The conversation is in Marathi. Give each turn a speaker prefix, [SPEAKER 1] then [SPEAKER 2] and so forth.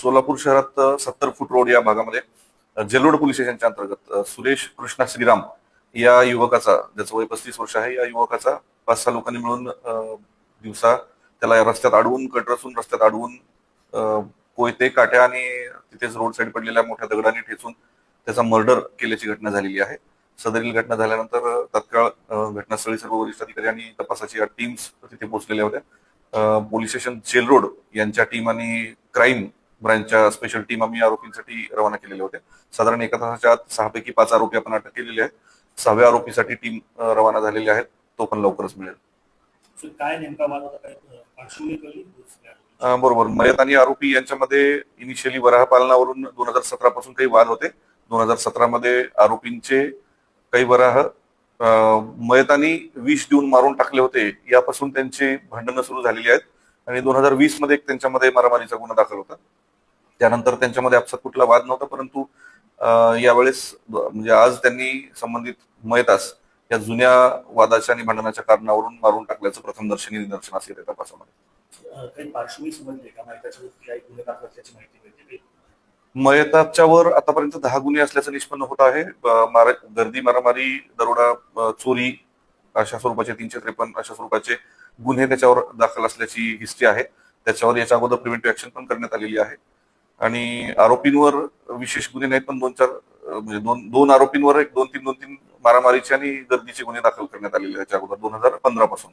[SPEAKER 1] सोलापूर शहरात 70 फूट रोड या भागामध्ये जेलोड पोलीस स्टेशनच्या अंतर्गत सुरेश कृष्णा श्रीराम या युवकाचा, ज्याचं वय 35 वर्ष आहे, या युवकाचा 5-6 लोकांनी मिळून दिवसा त्याला रस्त्यात अडवून, कट रचून रस्त्यात अडवून कोयते, काट्या आणि तिथेच रोड साईड पडलेल्या मोठ्या दगडांनी ठेचून त्याचा मर्डर केल्याची घटना झालेली आहे. सदरील घटना झाल्यानंतर तात्काळ घटनास्थळी सर्व वरिष्ठ अधिकारी आणि तपासाची टीम्स तिथे पोहोचलेल्या होत्या. पोलीस स्टेशन जेल रोड यांच्या टीम आणि क्राईम ब्रांचच्या स्पेशल टीम आम्ही आरोपींसाठी रवाना केलेल्या होत्या. साधारण एका तासाच्या आत 6 पैकी 5 आरोपी आपण अटक केलेले आहेत. 6व्या आरोपीसाठी टीम रवाना झालेली आहे, तो पण लवकरच मिळेल.
[SPEAKER 2] काय नेमका वाद होता,
[SPEAKER 1] बरोबर. मयत आणि आरोपी यांच्यामध्ये इनिशियली वराह पालनावरून 2017 पासून काही वाद होते. 2017 मध्ये आरोपींचे काही वराह मयतांनी विष देऊन मारून टाकले होते, यापासून त्यांची भांडणं सुरू झालेली आहेत. आणि 2020 मध्ये त्यांच्यामध्ये मारामारीचा गुन्हा दाखल होता. त्यानंतर त्यांच्यामध्ये आपसात कुठला वाद नव्हता, परंतु यावेळेस म्हणजे आज त्यांनी संबंधित मयतास या जुन्या वादाच्या आणि भांडणाच्या कारणावरून मारून टाकल्याचं प्रथम दर्शनी निदर्शनास येते तपासामध्ये. मयताच्यावर आतापर्यंत 10 गुन्हे असल्याचं निष्पन्न होत आहे. गर्दी, मारामारी, दरोडा, चोरी अशा स्वरूपाचे 353 अशा स्वरूपाचे गुन्हे त्याच्यावर दाखल असल्याची हिस्ट्री आहे. त्याच्यावर याच्या अगोदर प्रिव्हेंटिव्ह ऍक्शन पण करण्यात आलेली आहे. आणि आरोपींवर विशेष गुन्हे नाहीत, पण 2-4 म्हणजे दोन आरोपींवर 2-3 मारामारीचे आणि गर्दीचे गुन्हे दाखल करण्यात आलेले त्याच्या अगोदर 2015 पासून.